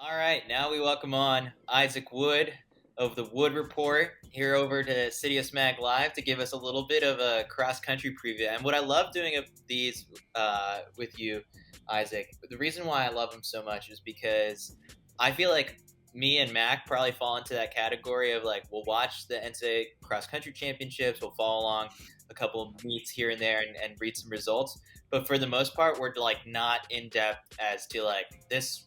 All right, now we welcome on Isaac Wood of the Wood Report here over to CITIUS MAG Live to give us a little bit of a cross-country preview. And what I love doing these with you, Isaac, the reason why I love them so much is because I feel like me and Mac probably fall into that category of like, we'll watch the NCAA cross-country championships, we'll follow along a couple of meets here and there and read some results. But for the most part, we're like not in depth as to like this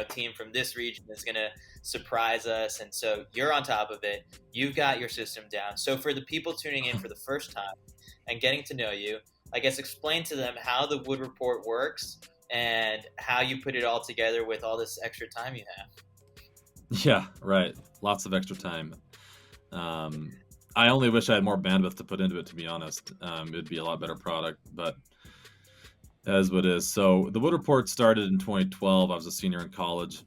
team from this region is going to surprise us. And so you're on top of it. You've got your system down. So for the people tuning in for the first time and getting to know you, I guess explain to them how the Wood Report works and how you put it all together with all this extra time you have. Yeah, right. Lots of extra time. I only wish I had more bandwidth to put into it, to be honest. It'd be a lot better product, but as what is. So the Wood Report started in 2012. I was a senior in college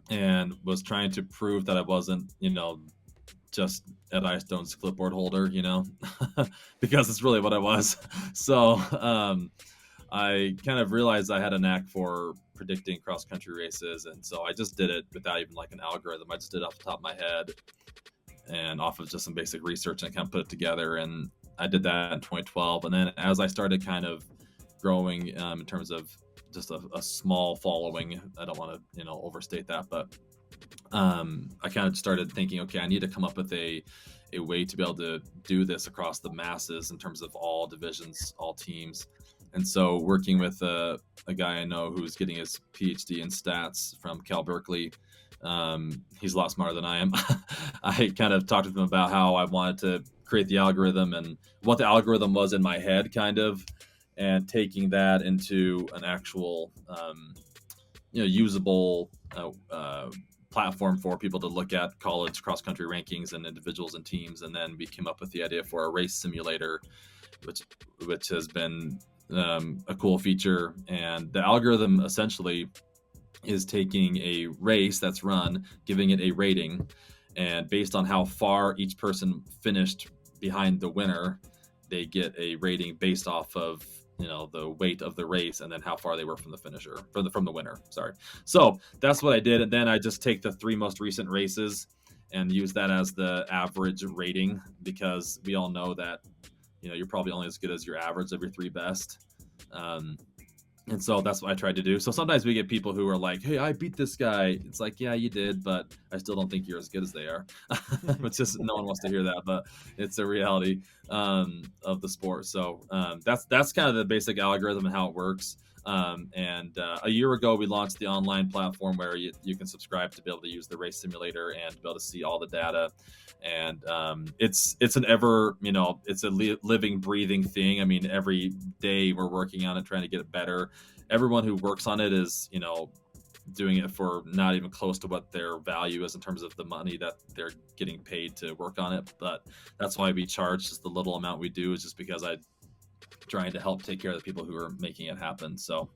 and was trying to prove that I wasn't, just Ed Eyestone's clipboard holder, because it's really what I was. So I kind of realized I had a knack for predicting cross-country races, and so I just did it without even like an algorithm. I just did it off the top of my head and off of just some basic research, and kind of put it together. And I did that in 2012. And then as I started kind of growing in terms of just a small following, I don't want to overstate that, but I kind of started thinking, okay, I need to come up with a way to be able to do this across the masses in terms of all divisions, all teams. And so working with a guy I know who's getting his PhD in stats from Cal Berkeley, he's a lot smarter than I am. I kind of talked to him about how I wanted to create the algorithm and what the algorithm was in my head, kind of, and taking that into an actual, usable platform for people to look at college cross-country rankings and individuals and teams. And then we came up with the idea for a race simulator, which has been a cool feature. And the algorithm essentially is taking a race that's run, giving it a rating, and based on how far each person finished behind the winner, they get a rating based off of the weight of the race and then how far they were from the finisher, from the winner. Sorry. So that's what I did. And then I just take the 3 most recent races and use that as the average rating, because we all know that, you're probably only as good as your average of your 3 best. And so that's what I tried to do. So sometimes we get people who are like, hey, I beat this guy. It's like, yeah, you did, but I still don't think you're as good as they are. It's just, no one wants to hear that, but it's a reality of the sport. So that's kind of the basic algorithm and how it works. And a year ago, we launched the online platform where you can subscribe to be able to use the race simulator and be able to see all the data. And it's an ever, it's a living, breathing thing. I mean, every day we're working on it, trying to get it better. Everyone who works on it is, doing it for not even close to what their value is in terms of the money that they're getting paid to work on it. But that's why we charge just the little amount we do, is just because I'm trying to help take care of the people who are making it happen. So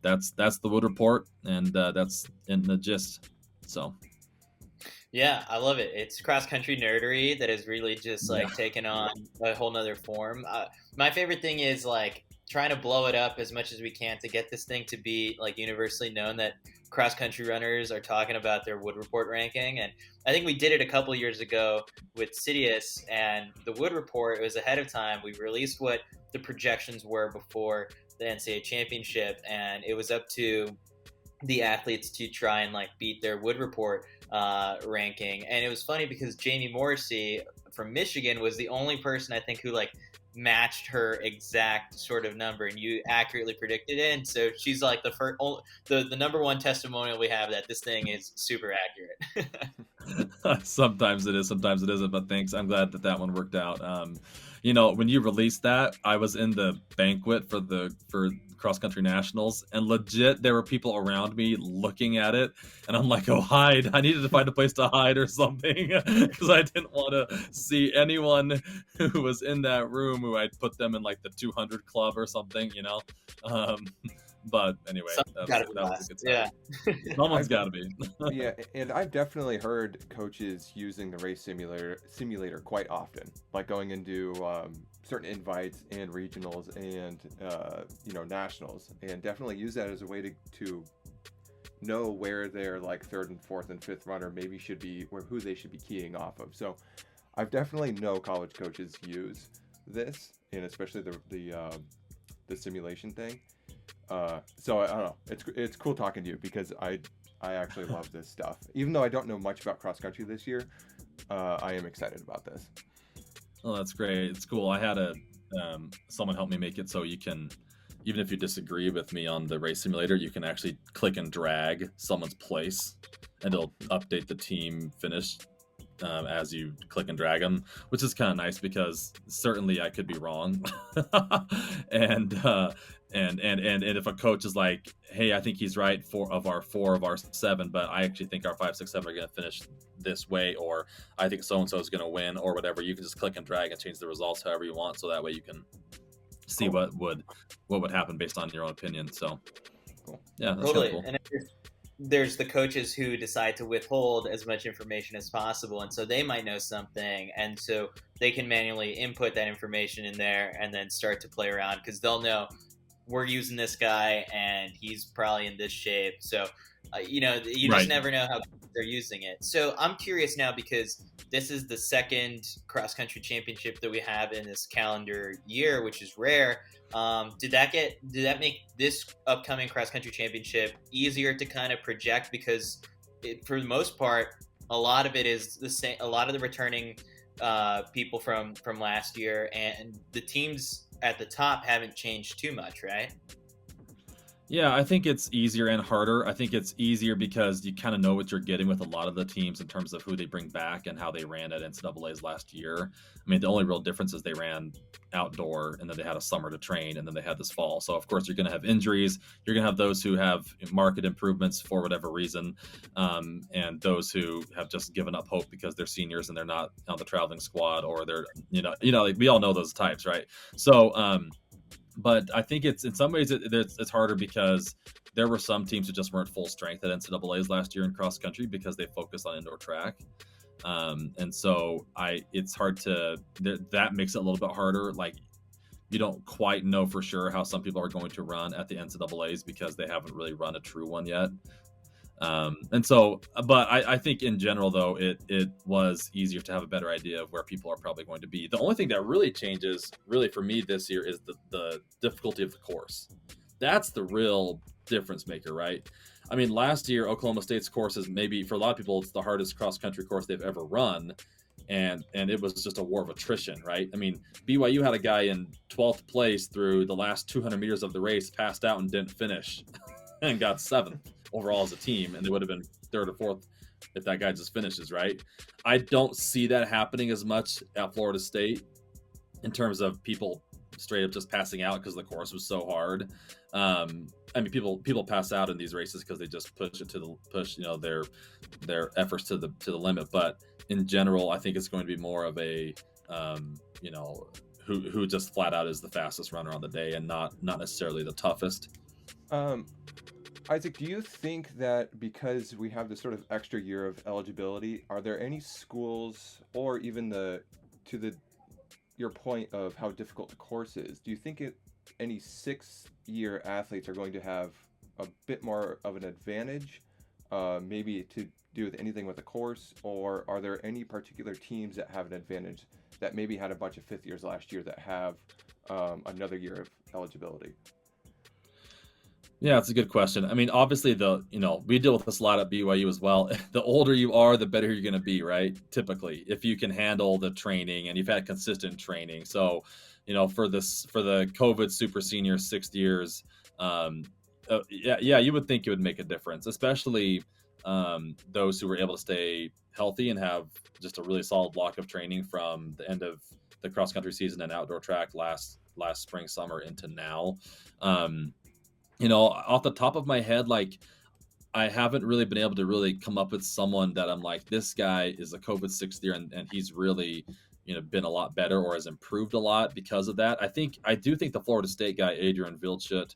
that's the Wood Report, and that's in the gist. So. Yeah, I love it. It's cross-country nerdery that is really just like taken on a whole nother form. My favorite thing is like trying to blow it up as much as we can to get this thing to be like universally known that cross-country runners are talking about their Wood Report ranking. And I think we did it a couple years ago with CITIUS, and the Wood Report, it was ahead of time. We released what the projections were before the NCAA championship, and it was up to the athletes to try and like beat their Wood Report ranking. And it was funny because Jamie Morrissey from Michigan was the only person I think who like matched her exact sort of number, and you accurately predicted it. And so she's like the number one testimonial we have that this thing is super accurate. Sometimes it is, sometimes it isn't, but thanks. I'm glad that one worked out. When you released that, I was in the banquet for cross country nationals, and legit there were people around me looking at it, and I'm like, oh, hide. I needed to find a place to hide or something because I didn't want to see anyone who was in that room who I'd put them in like the 200 club or something, but anyway, that was a good time. Yeah. Someone's got to be. Yeah, and I've definitely heard coaches using the race simulator quite often, like going into certain invites and regionals and nationals, and definitely use that as a way to know where their like third and fourth and fifth runner maybe should be, or who they should be keying off of. So I've definitely know college coaches use this, and especially the simulation thing. So I don't know. It's cool talking to you because I actually love this stuff. Even though I don't know much about cross country this year, I am excited about this. Oh, that's great. It's cool. I had someone help me make it so you can, even if you disagree with me on the race simulator, you can actually click and drag someone's place, and it'll update the team finish as you click and drag them, which is kind of nice because certainly I could be wrong. and if a coach is like, hey, I think he's right, 4 of our 7, but I actually think our 5, 6, 7 are going to finish this way, or I think so-and-so is going to win, or whatever, you can just click and drag and change the results however you want. So that way you can see what would happen based on your own opinion. So cool. Yeah, that's totally. cool. And there's the coaches who decide to withhold as much information as possible, and so they might know something, and so they can manually input that information in there and then start to play around because they'll know we're using this guy and he's probably in this shape. So you just never know how they're using it. So I'm curious now, because this is the second cross country championship that we have in this calendar year, which is rare. Did that make this upcoming cross country championship easier to kind of project? Because for the most part, a lot of it is the same. A lot of the returning people from last year, and the teams at the top haven't changed too much, right? Yeah, I think it's easier and harder. I think it's easier because you kind of know what you're getting with a lot of the teams in terms of who they bring back and how they ran at NCAA's last year. I mean, the only real difference is they ran outdoor, and then they had a summer to train, and then they had this fall. So, of course, you're going to have injuries. You're going to have those who have market improvements for whatever reason, and those who have just given up hope because they're seniors and they're not on the traveling squad, or they're, like, we all know those types, right? So, but I think it's in some ways it's harder because there were some teams who just weren't full strength at NCAA's last year in cross country because they focused on indoor track. And so it's hard that makes it a little bit harder. Like, you don't quite know for sure how some people are going to run at the NCAA's because they haven't really run a true one yet. And so, but I think in general, though, it was easier to have a better idea of where people are probably going to be. The only thing that really changes, really for me this year, is the difficulty of the course. That's the real difference maker, right? I mean, last year, Oklahoma State's course is maybe, for a lot of people, it's the hardest cross-country course they've ever run. And it was just a war of attrition, right? I mean, BYU had a guy in 12th place through the last 200 meters of the race, passed out and didn't finish, and got 7th overall as a team, and they would have been 3rd or 4th if that guy just finishes, right? I don't see that happening as much at Florida State in terms of people straight up just passing out because the course was so hard. I mean, people pass out in these races because they just push their efforts to the limit. But in general, I think it's going to be more of a who just flat out is the fastest runner on the day, and not necessarily the toughest. Isaac, do you think that because we have this sort of extra year of eligibility, are there any schools, or even your point of how difficult the course is, do you think any 6-year athletes are going to have a bit more of an advantage, maybe to do with anything with the course, or are there any particular teams that have an advantage that maybe had a bunch of 5th years last year that have another year of eligibility? Yeah, it's a good question. I mean, obviously, we deal with this a lot at BYU as well. The older you are, the better you're going to be, right? Typically, if you can handle the training and you've had consistent training. So, for the COVID super senior 6 years, you would think it would make a difference, especially those who were able to stay healthy and have just a really solid block of training from the end of the cross country season and outdoor track last spring, summer into now. Off the top of my head, like, I haven't really been able to really come up with someone that I'm like, this guy is a COVID 6th year and he's really, been a lot better or has improved a lot because of that. I do think the Florida State guy, Adriaan Wildschutt,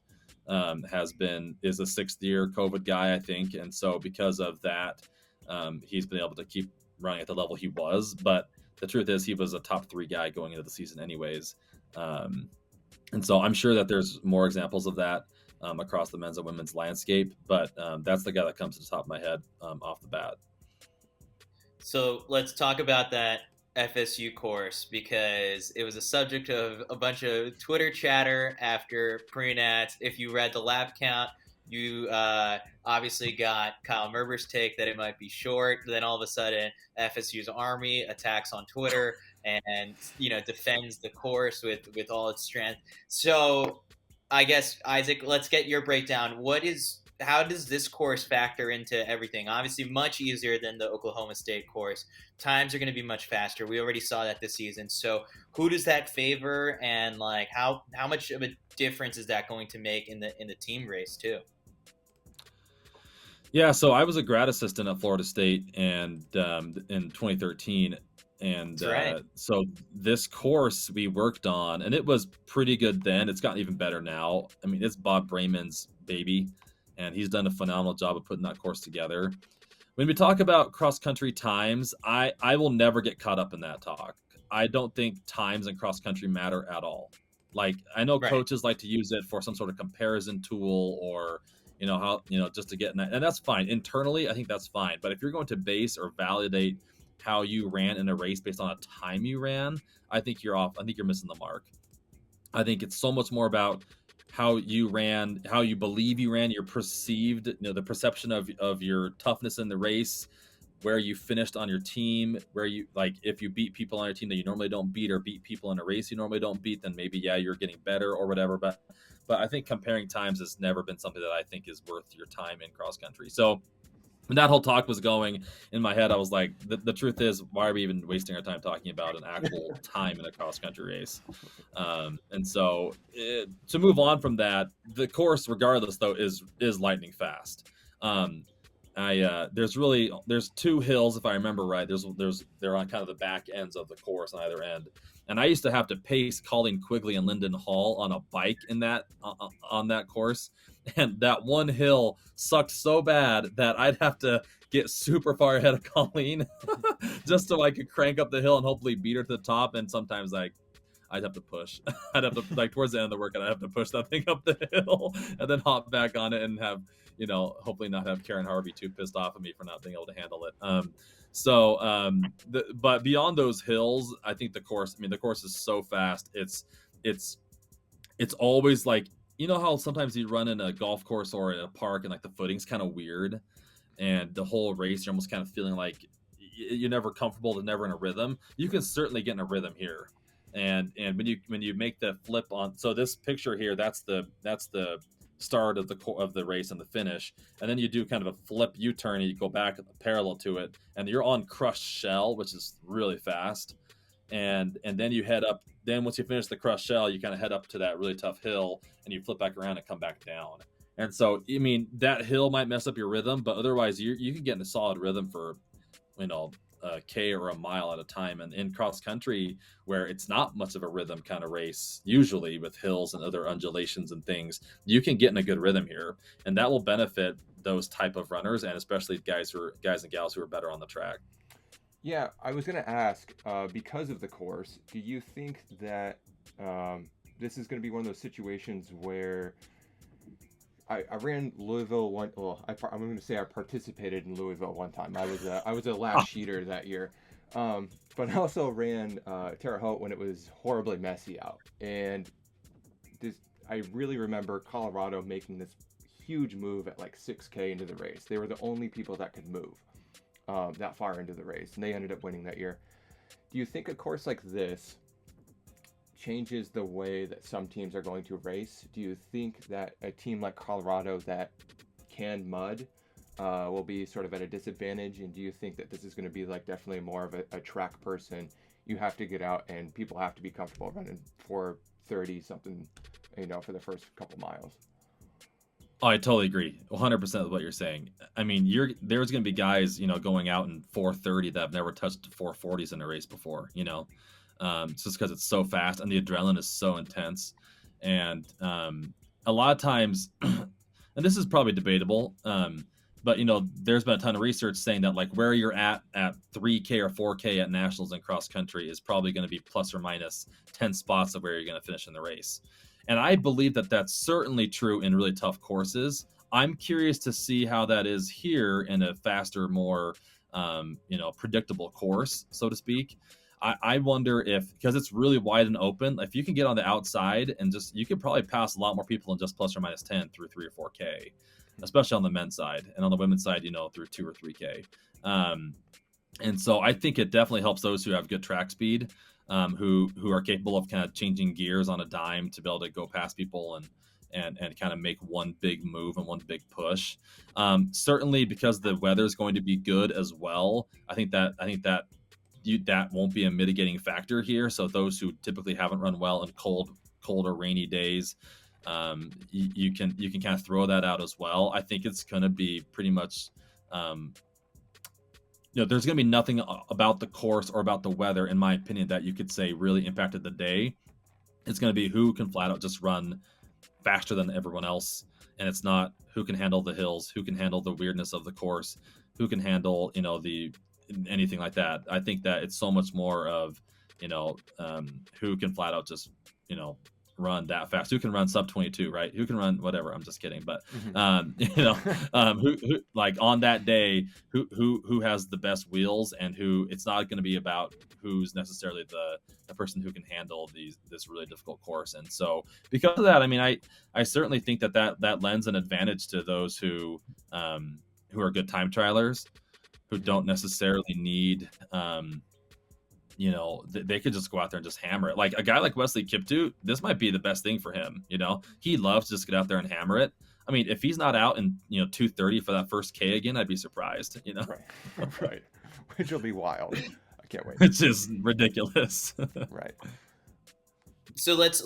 is a 6th year COVID guy, I think. And so because of that, he's been able to keep running at the level he was. But the truth is, he was a top 3 guy going into the season anyways. And so I'm sure that there's more examples of that. across the men's and women's landscape. But that's the guy that comes to the top of my head off the bat. So let's talk about that FSU course, because it was a subject of a bunch of Twitter chatter after pre-nats. If you read the lap count, you obviously got Kyle Merber's take that it might be short. Then all of a sudden, FSU's Army attacks on Twitter and defends the course with all its strength. So I guess, Isaac, let's get your breakdown. How does this course factor into everything? Obviously, much easier than the Oklahoma State course. Times are going to be much faster. We already saw that this season. So, who does that favor, and like how much of a difference is that going to make in the team race too? Yeah, so I was a grad assistant at Florida State, and in 2013, and right. So this course we worked on, and it was pretty good then. It's gotten even better now. I mean, it's Bob Brayman's baby, and he's done a phenomenal job of putting that course together. When we talk about cross-country times, I will never get caught up in that talk. I don't think times in cross-country matter at all. Like, I know coaches like to use it for some sort of comparison tool, or how just to get in that, and that's fine. Internally, I think that's fine. But if you're going to base or validate how you ran in a race based on a time you ran, I think you're off. I think you're missing the mark. I think it's so much more about how you ran, how you believe you ran, your perceived, the perception of your toughness in the race, where you finished on your team, where you, like, if you beat people on your team that you normally don't beat, or beat people in a race you normally don't beat, then maybe, you're getting better or whatever. But I think comparing times has never been something that I think is worth your time in cross country. So when that whole talk was going in my head, I was like, the truth is, why are we even wasting our time talking about an actual time in a cross-country race? And so to move on from that, the course, regardless, though, is lightning fast. There's two hills, if I remember right. They're on kind of the back ends of the course on either end. And I used to have to pace Colleen Quigley and Lyndon Hall on a bike in that on that course. And that one hill sucked so bad that I'd have to get super far ahead of Colleen just so I could crank up the hill and hopefully beat her to the top. And sometimes I'd have to push. I'd have to, like, towards the end of the workout, I'd have to push that thing up the hill and then hop back on it and have, hopefully not have Karen Harvey too pissed off at me for not being able to handle it. But beyond those hills, I think the course is so fast. It's always like, how sometimes you run in a golf course or in a park and like the footing's kind of weird, and the whole race you're almost kind of feeling like you're never comfortable, to never in a rhythm. You can certainly get in a rhythm here. And when you make the flip on, so this picture here, that's the start of the race and the finish, and then you do kind of a flip U-turn and you go back parallel to it, and you're on crushed shell, which is really fast, and then you head up. Then once you finish the crushed shell, you kind of head up to that really tough hill, and you flip back around and come back down. And so, I mean, that hill might mess up your rhythm, but otherwise you can get in a solid rhythm for a K or a mile at a time. And in cross country, where it's not much of a rhythm kind of race, usually with hills and other undulations and things, you can get in a good rhythm here, and that will benefit those type of runners, and especially guys and gals who are better on the track. Yeah, I was going to ask, because of the course, do you think that this is going to be one of those situations where I ran Louisville one? Well, I'm going to say I participated in Louisville one time. I was a last sheeter that year, but I also ran Terre Haute when it was horribly messy out. And I really remember Colorado making this huge move at like 6K into the race. They were the only people that could move that far into the race, and they ended up winning that year. Do you think a course like this changes the way that some teams are going to race? Do you think that a team like Colorado that can mud will be sort of at a disadvantage? And do you think that this is going to be like definitely more of a track person? You have to get out and people have to be comfortable running 4:30 something, for the first couple miles. Oh, I totally agree, 100% with what you're saying. I mean, there's going to be guys, going out in 4:30 that have never touched 4:40s in a race before, just because it's so fast and the adrenaline is so intense. And a lot of times, and this is probably debatable, but there's been a ton of research saying that like where you're at 3K or 4K at nationals and cross country is probably going to be plus or minus 10 spots of where you're going to finish in the race. And I believe that that's certainly true in really tough courses. I'm curious to see how that is here in a faster, more predictable course, so to speak. I wonder if, because it's really wide and open, if you can get on the outside and you could probably pass a lot more people in just plus or minus 10 through 3 or 4K, especially on the men's side, and on the women's side, through 2 or 3K. And so I think it definitely helps those who have good track speed, who are capable of kind of changing gears on a dime to be able to go past people and kind of make one big move and one big push. Certainly because the weather is going to be good as well. I think that that won't be a mitigating factor here. So those who typically haven't run well in cold or rainy days, you can kind of throw that out as well. I think it's going to be pretty much, there's going to be nothing about the course or about the weather, in my opinion, that you could say really impacted the day. It's going to be who can flat out just run faster than everyone else. And it's not who can handle the hills, who can handle the weirdness of the course, who can handle, anything like that. I think that it's so much more of, who can flat out just, run that fast, who can run sub 22, right? Who can run whatever. I'm just kidding. But, who like on that day, who has the best wheels, and who, it's not going to be about who's necessarily the person who can handle this really difficult course. And so because of that, I mean, I certainly think that lends an advantage to those who are good time trialers, who don't necessarily need, they could just go out there and just hammer it. Like a guy like Wesley Kiptoo, this might be the best thing for him. He loves to just get out there and hammer it. I mean, if he's not out in 2:30 for that first K again, I'd be surprised. Right, which will be wild. I can't wait. It's just ridiculous. Right. So let's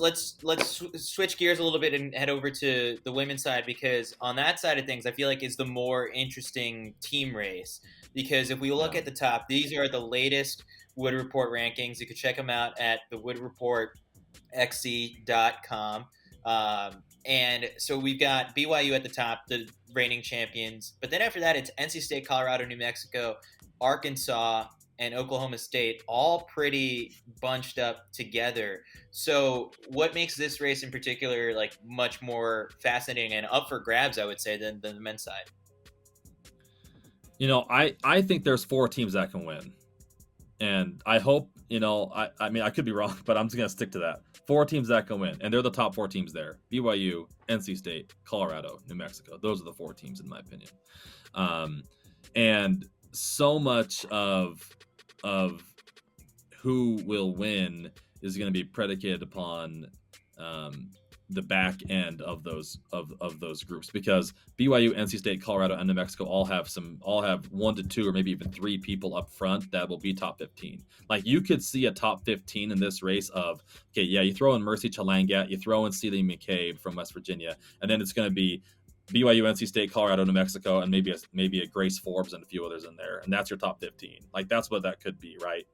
switch gears a little bit and head over to the women's side, because on that side of things, I feel like is the more interesting team race. Because if we look at the top, these are the latest Wood Report rankings. You can check them out at the woodreportxc.com. And so we've got BYU at the top, the reigning champions. But then after that, it's NC State, Colorado, New Mexico, Arkansas, and Oklahoma State, all pretty bunched up together. So what makes this race in particular like much more fascinating and up for grabs, I would say, than the men's side? I think there's 4 teams that can win. And I hope, I mean, I could be wrong, but I'm just going to stick to that. 4 teams that can win. And they're the top 4 teams there. BYU, NC State, Colorado, New Mexico. Those are the 4 teams, in my opinion. And so much of who will win is going to be predicated upon the back end of those groups, because BYU, NC State, Colorado, and New Mexico all have 1 to 2 or maybe even 3 people up front that will be top 15. Like you could see a top 15 in this race of, okay, yeah, you throw in Mercy Chelangat, you throw in Celi McCabe from West Virginia, and then it's going to be BYU, NC State, Colorado, New Mexico, and maybe a Grace Forbes and a few others in there, and that's your top 15. Like that's what that could be, right?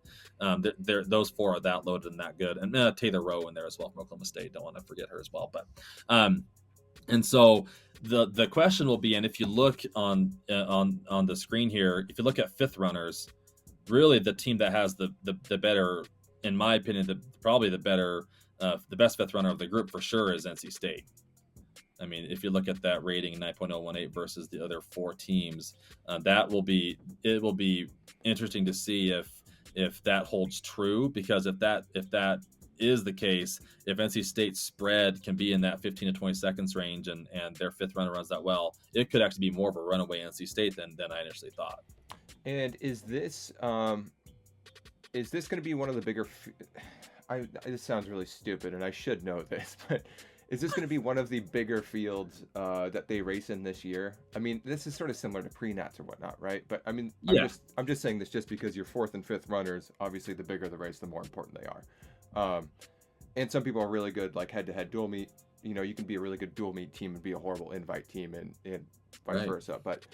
Those 4 are that loaded and that good, and Taylor Rowe in there as well from Oklahoma State. Don't want to forget her as well. But and so the question will be, and if you look on the screen here, if you look at 5th runners, really the team that has the better, in my opinion, probably the best 5th runner of the group for sure is NC State. I mean, if you look at that rating, 9.018 versus the other 4 teams, it will be interesting to see if that holds true, because if that is the case, if NC State's spread can be in that 15 to 20 seconds range and their 5th runner runs that well, it could actually be more of a runaway NC State than I initially thought. And is this going to be one of the bigger? This sounds really stupid, and I should know this, but is this going to be one of the bigger fields that they race in this year? I mean, this is sort of similar to pre-nats or whatnot, right? But I mean, yeah. I'm just saying this just because your 4th and 5th runners, obviously, the bigger the race, the more important they are. And some people are really good, like head-to-head dual meet. You can be a really good dual meet team and be a horrible invite team, and vice versa. But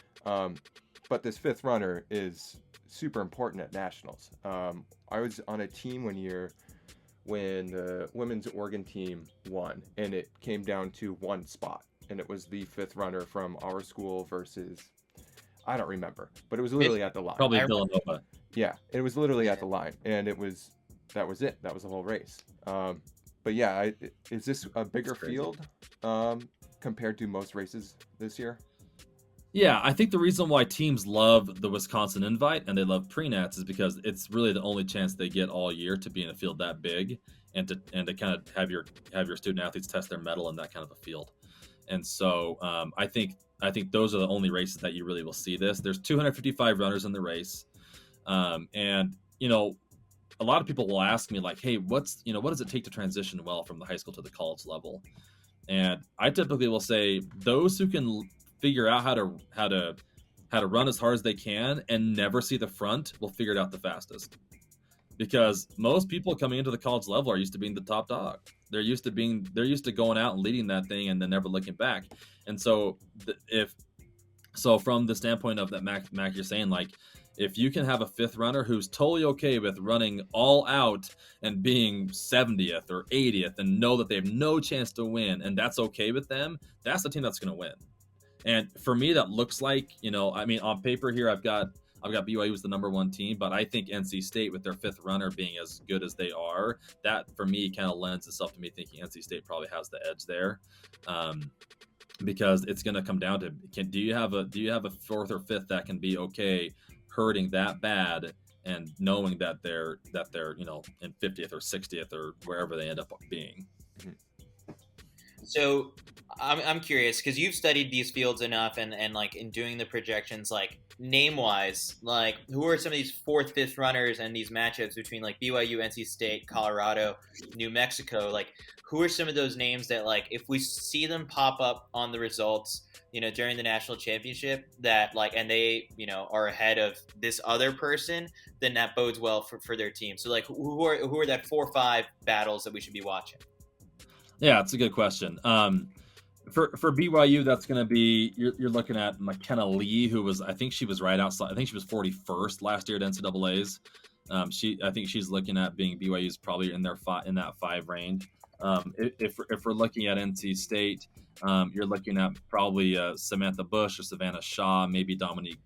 this 5th runner is super important at nationals. I was on a team when the women's Oregon team won, and it came down to 1 spot, and it was the 5th runner from our school versus, I don't remember, but it was literally at the line. Probably Villanova. Yeah, it was literally at the line, and that was it. That was the whole race. But yeah, is this a bigger crazy. field compared to most races this year? Yeah, I think the reason why teams love the Wisconsin Invite and they love pre-nats is because it's really the only chance they get all year to be in a field that big and to kind of have your student athletes test their mettle in that kind of a field. And so I think those are the only races that you really will see this. There's 255 runners in the race, and a lot of people will ask me like, "Hey, what does it take to transition well from the high school to the college level?" And I typically will say those who can figure out how to run as hard as they can and never see the front will figure it out the fastest. Because most people coming into the college level are used to being the top dog. They're used to going out and leading that thing and then never looking back. And so from the standpoint of that, Mac, you're saying like, if you can have a fifth runner who's totally okay with running all out and being 70th or 80th and know that they have no chance to win, and that's okay with them, that's the team that's going to win. And for me, that looks like, on paper here, I've got BYU as the number one team, but I think NC State with their fifth runner being as good as they are, that for me kind of lends itself to me thinking NC State probably has the edge there. Because it's going to come down to, do you have a fourth or fifth that can be okay hurting that bad and knowing that they're in 50th or 60th or wherever they end up being. So I'm curious because you've studied these fields enough and like in doing the projections, like name wise, like who are some of these fourth, fifth runners and these matchups between like BYU, NC State, Colorado, New Mexico, like who are some of those names that like if we see them pop up on the results, during the national championship that like, and they, are ahead of this other person, then that bodes well for their team. So like who are that 4 or 5 battles that we should be watching? Yeah, it's a good question. For BYU, that's going to be you're looking at McKenna Lee, who was I think she was right outside. I think she was 41st last year at NCAA's. I think she's looking at being BYU's probably in that 5 range. If we're looking at NC State, you're looking at probably Samantha Bush or Savannah Shaw, maybe Dominique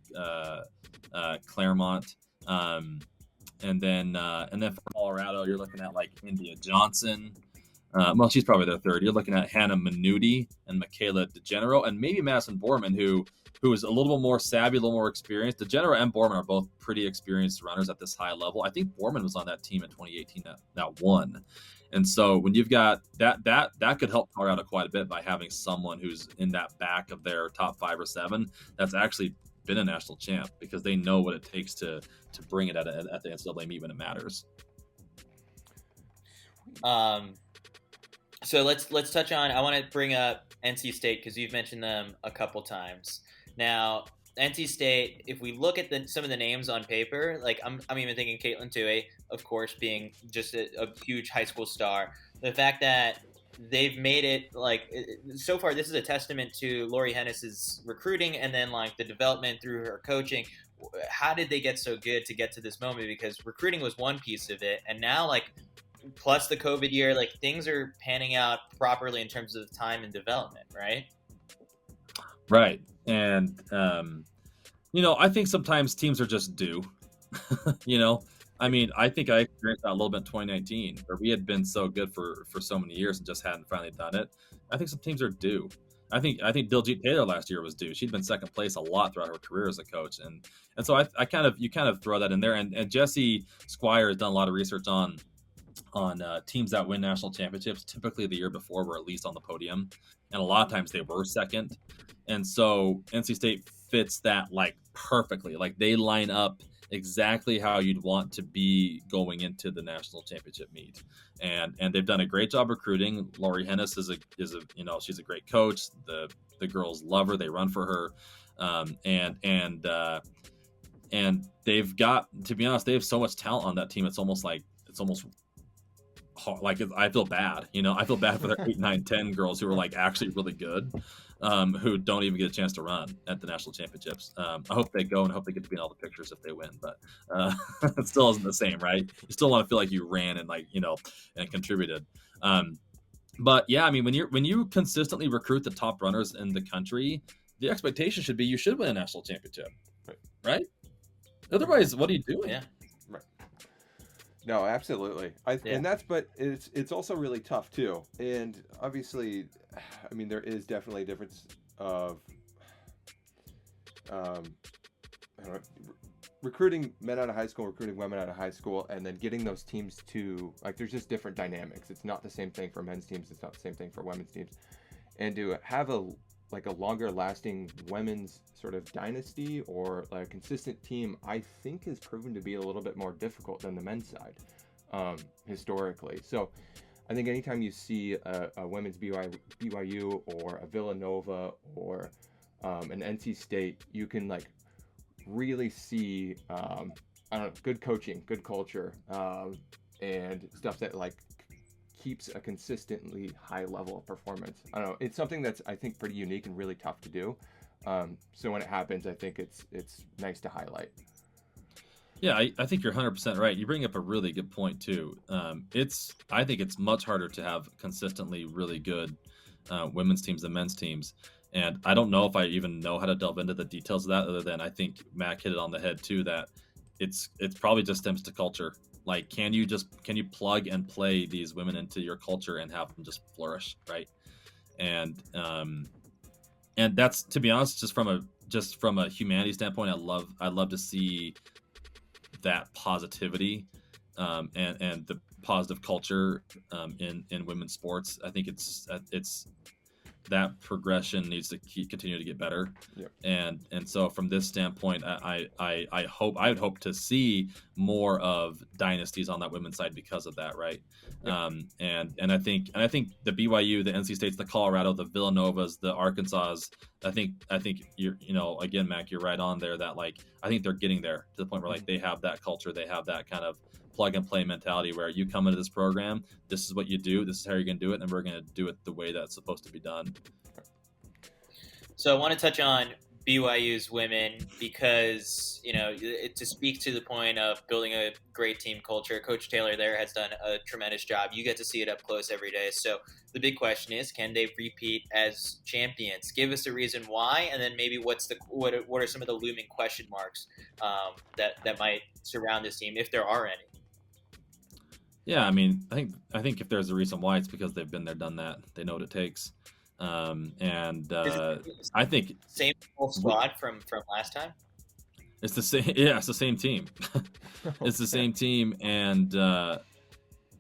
Claremont, and then for Colorado, you're looking at like India Johnson. Well, she's probably their third. You're looking at Hannah Minuti and Michaela DeGenero, and maybe Madison Borman, who is a little bit more savvy, a little more experienced. DeGenero and Borman are both pretty experienced runners at this high level. I think Borman was on that team in 2018 that won. And so when you've got that could help Colorado quite a bit by having someone who's in that back of their top 5 or 7 that's actually been a national champ, because they know what it takes to bring it at the NCAA meet when it matters. So let's touch on. I want to bring up NC State because you've mentioned them a couple times. Now, NC State, if we look at some of the names on paper, like I'm even thinking Caitlin Tuohy, of course, being just a huge high school star. The fact that they've made it like so far, this is a testament to Lori Hennis's recruiting and then like the development through her coaching. How did they get so good to get to this moment? Because recruiting was one piece of it, and now like plus the COVID year, like things are panning out properly in terms of time and development, right? Right. And, I think sometimes teams are just due, I think I experienced that a little bit in 2019 where we had been so good for so many years and just hadn't finally done it. I think some teams are due. I think Diljit Taylor last year was due. She'd been second place a lot throughout her career as a coach. And so you kind of throw that in there. And Jesse Squire has done a lot of research on teams that win national championships. Typically the year before were at least on the podium, and a lot of times they were second. And so NC State fits that like perfectly. Like they line up exactly how you'd want to be going into the national championship meet. And they've done a great job recruiting. Lori Hennis is a she's a great coach. The girls love her. They run for her. And they've got, to be honest, they have so much talent on that team. It's almost hard. Like I feel bad, I feel bad for their 8, 9, 10 girls who are like actually really good, who don't even get a chance to run at the national championships. I hope they go and hope they get to be in all the pictures if they win, but it still isn't the same, right? You still want to feel like you ran and and contributed. But yeah, when you consistently recruit the top runners in the country, the expectation should be you should win a national championship, right? Otherwise, what are you doing? Yeah. No, absolutely. Yeah. And but it's also really tough too. And obviously, I mean, there is definitely a difference of, um, I don't know, recruiting men out of high school, recruiting women out of high school, and then getting those teams to, like, there's just different dynamics. It's not the same thing for men's teams. It's not the same thing for women's teams. And to have a longer lasting women's sort of dynasty or a consistent team, I think has proven to be a little bit more difficult than the men's side, historically. So I think anytime you see a women's BYU or a Villanova or an NC State, you can like really see, I don't know, good coaching, good culture, and stuff that like keeps a consistently high level of performance. I don't know. It's something that's, I think, pretty unique and really tough to do. So when it happens, I think it's nice to highlight. Yeah, I think you're 100% right. You bring up a really good point too. I think it's much harder to have consistently really good women's teams than men's teams. And I don't know if I even know how to delve into the details of that, other than I think Mac hit it on the head too, that it's probably just stems to culture. Like, can you plug and play these women into your culture and have them just flourish, right? And that's, to be honest, just from a humanity standpoint, I'd love to see that positivity, and the positive culture in women's sports. I think it's that progression needs to continue to get better. Yep. And so from this standpoint, I would hope to see more of dynasties on that women's side because of that, right? Yep. And I think the BYU, the NC States, the Colorado, the Villanovas, the Arkansas, I think you're, again, Mac, you're right on there, that like I think they're getting there to the point where like they have that culture, they have that kind of plug and play mentality where you come into this program, this is what you do, this is how you're going to do it, and we're going to do it the way that's supposed to be done. So I want to touch on BYU's women because, to speak to the point of building a great team culture, Coach Taylor there has done a tremendous job. You get to see it up close every day. So the big question is, can they repeat as champions? Give us a reason why, and then maybe what are some of the looming question marks that might surround this team, if there are any? Yeah, I mean, I think if there's a reason why, it's because they've been there, done that. They know what it takes, I think same full squad from last time. It's the same. Yeah, it's the same team. It's the same team, and to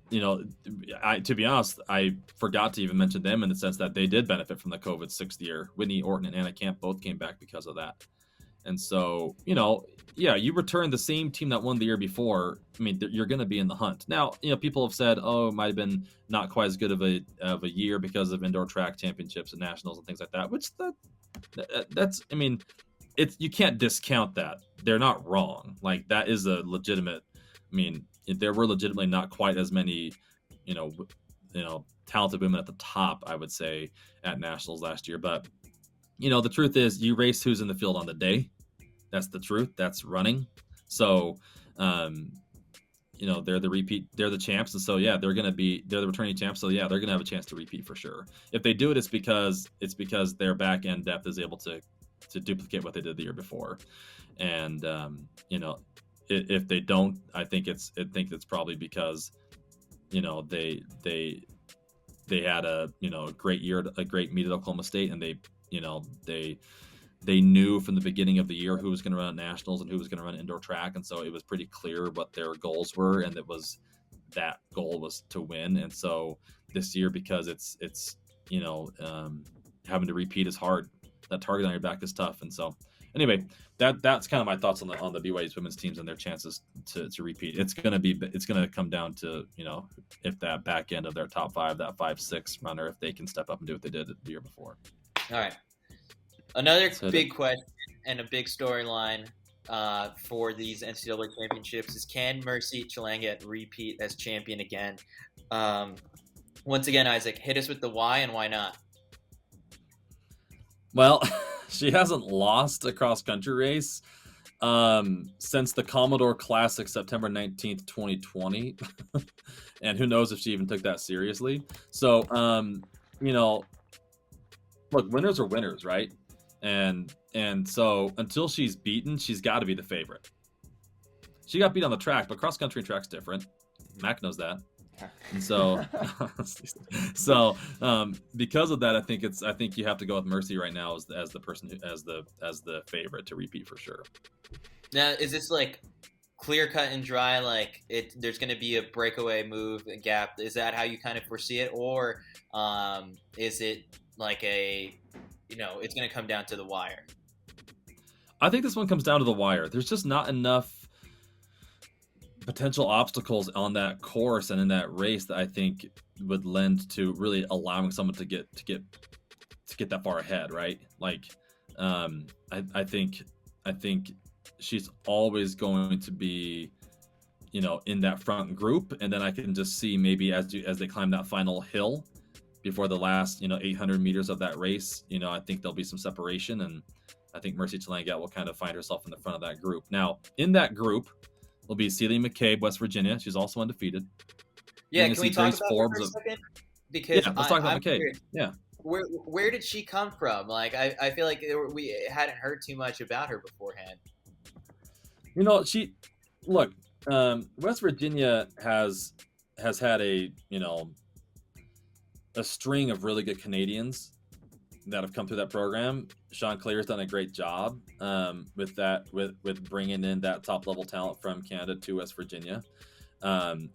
be honest, I forgot to even mention them in the sense that they did benefit from the COVID 6th year. Whitney Orton and Anna Camp both came back because of that. And so, you return the same team that won the year before. I mean, you're going to be in the hunt. Now, people have said, oh, it might have been not quite as good of a year because of indoor track championships and nationals and things like that, which that's, I mean, you can't discount that. They're not wrong. Like, that is a legitimate, I mean, there were legitimately not quite as many, talented women at the top, I would say, at nationals last year. But, the truth is, you race who's in the field on the day. That's the truth. That's running. So, they're the champs. And so, yeah, they're the returning champs. So, yeah, they're going to have a chance to repeat for sure. If they do it, it's because their back end depth is able to duplicate what they did the year before. And, if they don't, I think it's probably because, they had a great year, a great meet at Oklahoma State, and they knew from the beginning of the year who was going to run at nationals and who was going to run indoor track, and so it was pretty clear what their goals were, and that goal was to win. And so this year, because it's having to repeat is hard. That target on your back is tough, and so anyway, that's kind of my thoughts on the BYU's women's teams and their chances to repeat. It's going to come down to if that back end of their top five, that 5-6 runner, if they can step up and do what they did the year before. All right. Another big question and a big storyline for these NCAA championships is, can Mercy Chelangat repeat as champion again? Once again, Isaac, hit us with the why and why not. Well, she hasn't lost a cross-country race since the Commodore Classic, September 19th, 2020. And who knows if she even took that seriously. So, look, winners are winners, right? And so until she's beaten, she's got to be the favorite. She got beat on the track, but cross-country and track's different. Mac knows that. And so, because of that, I think you have to go with Mercy right now as the person as the favorite to repeat for sure. Now, is this like clear cut and dry? Like there's going to be a breakaway move, a gap. Is that how you kind of foresee it, or is it like it's going to come down to the wire? I think this one comes down to the wire. There's just not enough potential obstacles on that course and in that race that I think would lend to really allowing someone to get that far ahead, right? Like, I think she's always going to be, in that front group, and then I can just see maybe as they climb that final hill before the last 800 meters of that race, I think there'll be some separation, and I think Mercy Chelangat will kind of find herself in the front of that group. Now, in that group will be Celi McCabe, West Virginia. She's also undefeated. Yeah, can we talk about her for a second? Because let's talk about McCabe. Curious. Yeah. Where did she come from? Like, I feel like we hadn't heard too much about her beforehand. West Virginia has had a string of really good Canadians that have come through that program. Sean Clear's done a great job with bringing in that top level talent from Canada to West Virginia, and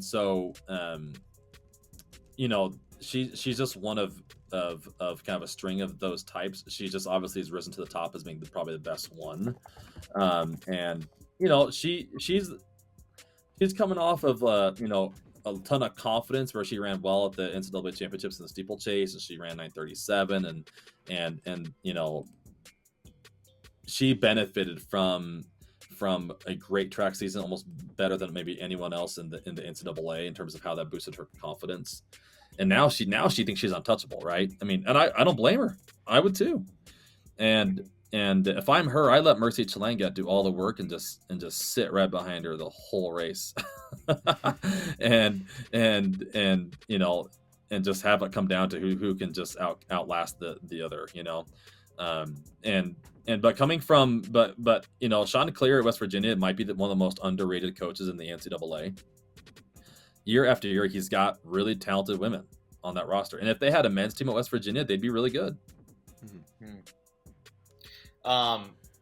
so she's just one of kind of a string of those types. She just obviously has risen to the top as being probably the best one, and she's coming off of a ton of confidence where she ran well at the NCAA championships in the steeplechase, and she ran 9:37, and she benefited from a great track season, almost better than maybe anyone else in the NCAA in terms of how that boosted her confidence. And now she thinks she's untouchable, right? I mean, and I don't blame her. I would too. And if I'm her, I let Mercy Chelangat do all the work and just sit right behind her the whole race, and just have it come down to who can just outlast the other, but coming from Sean Clear at West Virginia might be one of the most underrated coaches in the NCAA. Year after year, he's got really talented women on that roster, and if they had a men's team at West Virginia, they'd be really good. Mm-hmm.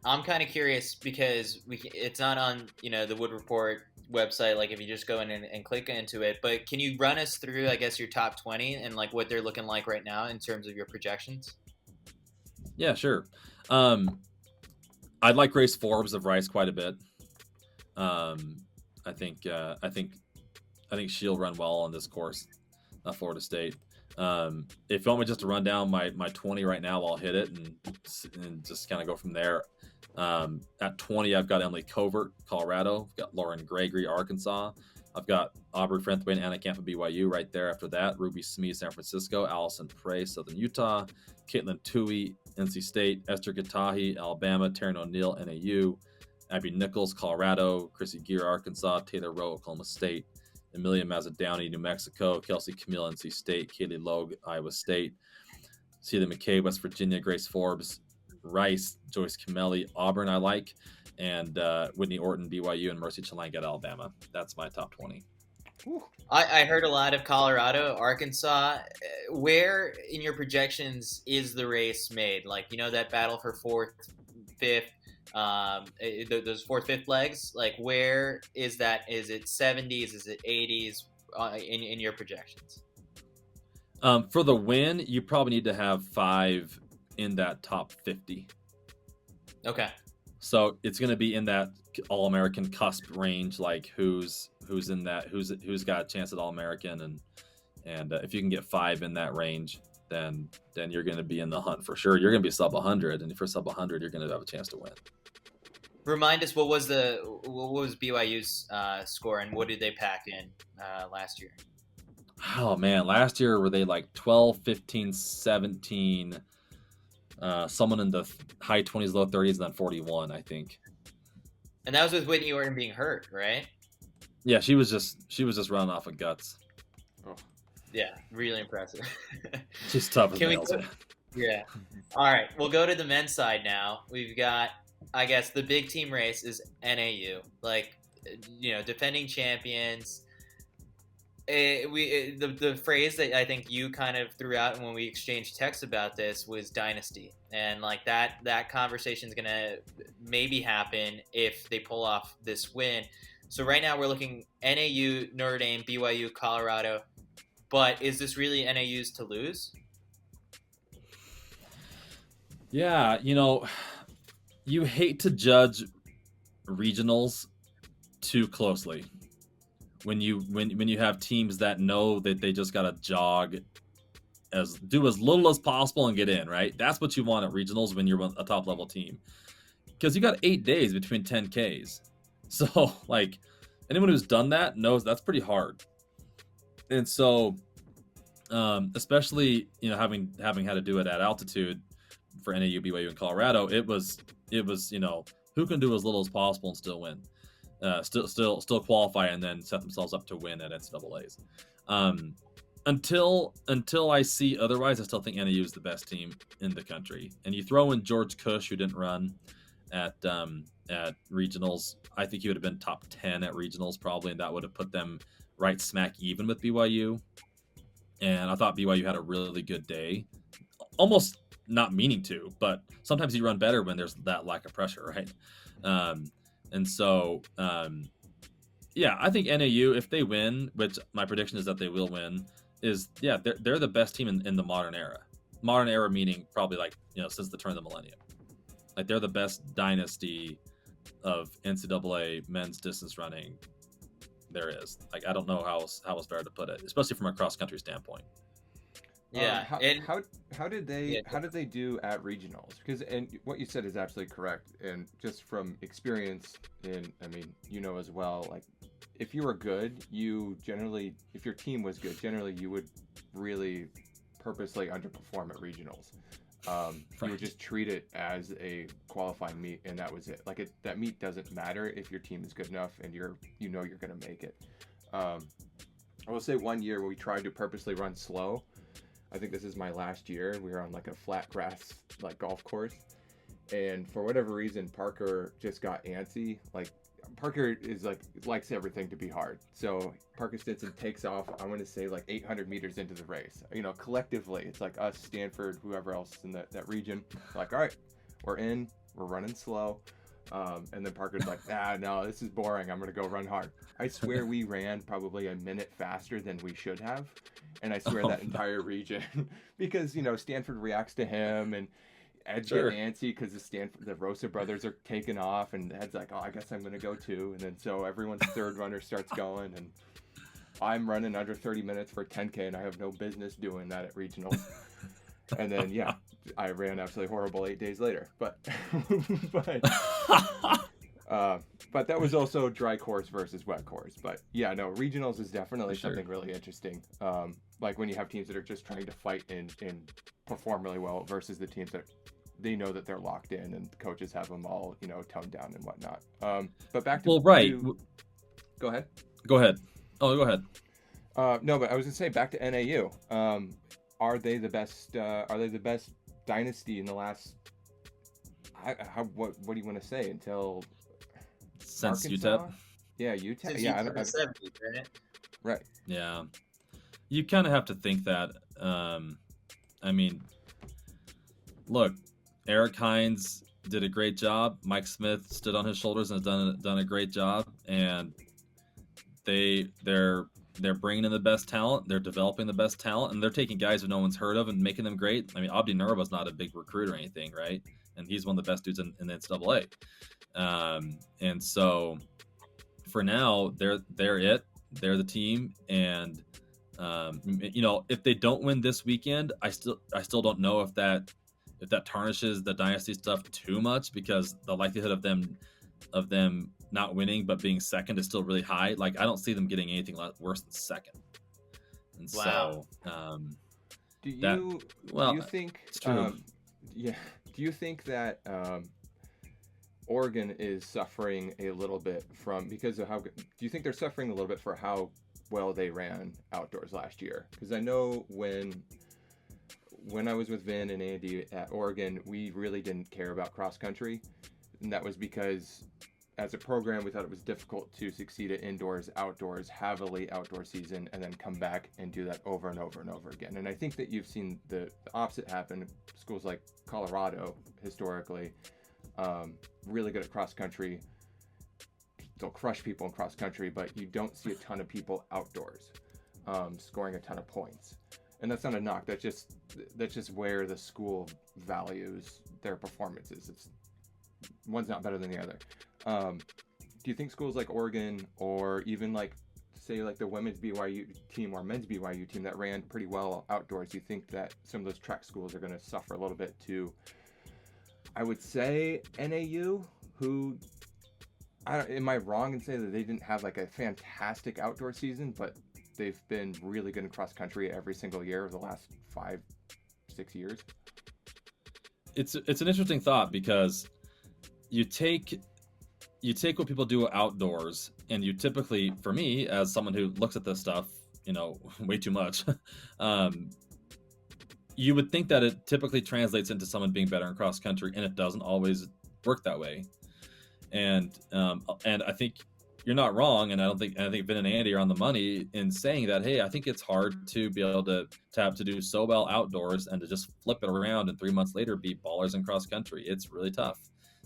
I'm kind of curious because it's not on the Wood Report website, like if you just go in and click into it, but can you run us through, I guess, your top 20 and like what they're looking like right now in terms of your projections? Yeah, sure. I'd like Grace Forbes of Rice quite a bit. I think she'll run well on this course, Florida State. If you want me just to run down my 20 right now, I'll hit it and just kind of go from there. At 20, I've got Emily Covert, Colorado. I've got Lauren Gregory, Arkansas. I've got Aubrey Frentway and Anna Camp of BYU right there after that. Ruby Smee, San Francisco. Allison Prey, Southern Utah. Caitlin Tui, NC State. Esther Gatahi, Alabama. Taryn O'Neill, NAU. Abby Nichols, Colorado. Chrissy Gear, Arkansas. Taylor Rowe, Oklahoma State. Amelia Mazzadowney, New Mexico. Kelsey Camille, NC State. Kaylee Logue, Iowa State. Celi McCabe, West Virginia. Grace Forbes, Rice. Joyce Camelli, Auburn, I like. And Whitney Orton, BYU, and Mercy Chelangat, Alabama. That's my top 20. I heard a lot of Colorado, Arkansas. Where in your projections is the race made? Like, that battle for fourth, fifth, those fourth, fifth legs? Like, where is that? Is it 70s? Is it 80s in your projections? For the win, you probably need to have 5 in that top 50. Okay. So it's going to be in that All-American cusp range, like who's in that, who's got a chance at All-American, and if you can get 5 in that range, then you're going to be in the hunt for sure. You're going to be sub 100, and if you're sub 100, you're going to have a chance to win. Remind us, what was BYU's score, and what did they pack in last year? Oh man, last year were they like 12, 15, 17? Someone in the high 20s, low 30s, and then 41, I think. And that was with Whitney Orton being hurt, right? Yeah, she was just running off of guts. Oh. Yeah, really impressive. She's tough as nails. Yeah. All right, we'll go to the men's side now. We've got, I guess, the big team race is NAU. Like, defending champions. The phrase that I think you kind of threw out when we exchanged texts about this was dynasty, and like that conversation is gonna maybe happen if they pull off this win. So right now we're looking NAU, Notre Dame, BYU, Colorado, but is this really NAU's to lose? Yeah, you hate to judge regionals too closely when you have teams that know that they just gotta do as little as possible and get in, right? That's what you want at regionals when you're a top level team, because you got 8 days between 10Ks. So like anyone who's done that knows that's pretty hard. And so especially having had to do it at altitude for NAU, BYU, and Colorado, it was who can do as little as possible and still win, still qualify, and then set themselves up to win at NCAA's. Until I see otherwise, I still think NAU is the best team in the country. And you throw in George Cush, who didn't run at regionals. I think he would have been top 10 at regionals probably, and that would have put them right smack even with BYU. And I thought BYU had a really good day, almost not meaning to, but sometimes you run better when there's that lack of pressure, right? And so, yeah, I think NAU, if they win, which my prediction is that they will win, they're the best team in the modern era. Modern era meaning probably like since the turn of the millennium. Like they're the best dynasty of NCAA men's distance running there is. Like I don't know how else better to put it, especially from a cross country standpoint. Yeah. How did they do at regionals? Because and what you said is absolutely correct. And just from experience, as well, like if you were good, if your team was good, generally you would really purposely underperform at regionals. You would just treat it as a qualifying meet, and that was it. Like that meet doesn't matter if your team is good enough and you're going to make it. I will say one year where we tried to purposely run slow. I think this is my last year. We were on like a flat grass like golf course, and for whatever reason, Parker just got antsy. Like Parker likes everything to be hard. So Parker Stinson takes off, I want to say like 800 meters into the race. Collectively, it's like us, Stanford, whoever else in that region. Like, all right, we're running slow. And then Parker's like, no, this is boring. I'm going to go run hard. I swear we ran probably a minute faster than we should have. And I swear that entire region, because, Stanford reacts to him and Ed's getting antsy because the Rosa brothers are taking off, and Ed's like, I guess I'm going to go too. And then so everyone's third runner starts going, and I'm running under 30 minutes for 10K, and I have no business doing that at regionals. And then, I ran absolutely horrible 8 days later. But that was also dry course versus wet course. But regionals is definitely something really interesting. Like when you have teams that are just trying to fight and perform really well versus the teams that they know that they're locked in and the coaches have them all, toned down and whatnot. But back to go ahead. Go ahead. Oh, go ahead. No, but I was gonna say back to NAU. Are they the best? Are they the best dynasty in the last? What do you want to say until since Arkansas? UTEP? Yeah, UTEP. Since Yeah, UTEP 70, right? Right. Yeah, you kind of have to think that. Look, Eric Hines did a great job. Mike Smith stood on his shoulders and has done a great job. And they're bringing in the best talent. They're developing the best talent, and they're taking guys who no one's heard of and making them great. Abdi Nurba's not a big recruit or anything, right? And he's one of the best dudes in the NCAA. And so for now, they're they're the team. And if they don't win this weekend, I still don't know if that tarnishes the dynasty stuff too much, because the likelihood of them not winning but being second is still really high. Like I don't see them getting anything worse than second. And wow. So do you think it's true. Do you think that Oregon is suffering a little bit because of do you think they're suffering a little bit for how well they ran outdoors last year? Because I know when I was with Vin and Andy at Oregon, we really didn't care about cross country, and that was because as a program, we thought it was difficult to succeed at indoors, outdoors, have a late outdoor season, and then come back and do that over and over and over again. And I think that you've seen the opposite happen. Schools like Colorado, historically, really good at cross country. They'll crush people in cross country, but you don't see a ton of people outdoors scoring a ton of points. And that's not a knock. That's just where the school values their performances. It's one's not better than the other. Do you think schools like Oregon, or even like, say, like the women's BYU team or men's BYU team that ran pretty well outdoors, do you think that some of those track schools are going to suffer a little bit to, I would say, NAU, who, am I wrong in saying that they didn't have like a fantastic outdoor season, but they've been really good in cross country every single year of the last 5-6 years? It's an interesting thought, because you take what people do outdoors, and you typically, for me, as someone who looks at this stuff, way too much, you would think that it typically translates into someone being better in cross country, and it doesn't always work that way. And I think you're not wrong, and I think Vin and Andy are on the money in saying that, hey, I think it's hard to be able to do so well outdoors and to just flip it around and 3 months later be ballers in cross country. It's really tough.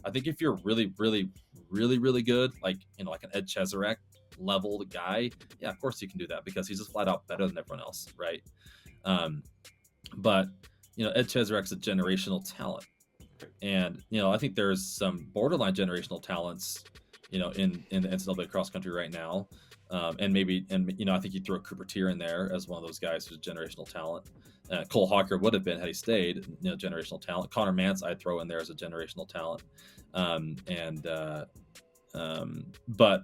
I think if you're really, really, really, really good, like like an Ed Cheserek level guy, yeah, of course you can do that, because he's just flat out better than everyone else, right? But Ed Cheserek's a generational talent, and I think there's some borderline generational talents, in the NCAA cross country right now, and I think you throw Cooper Teare in there as one of those guys who's generational talent. Cole Hawker would have been had he stayed, generational talent. Connor Mantz I'd throw in there as a generational talent, but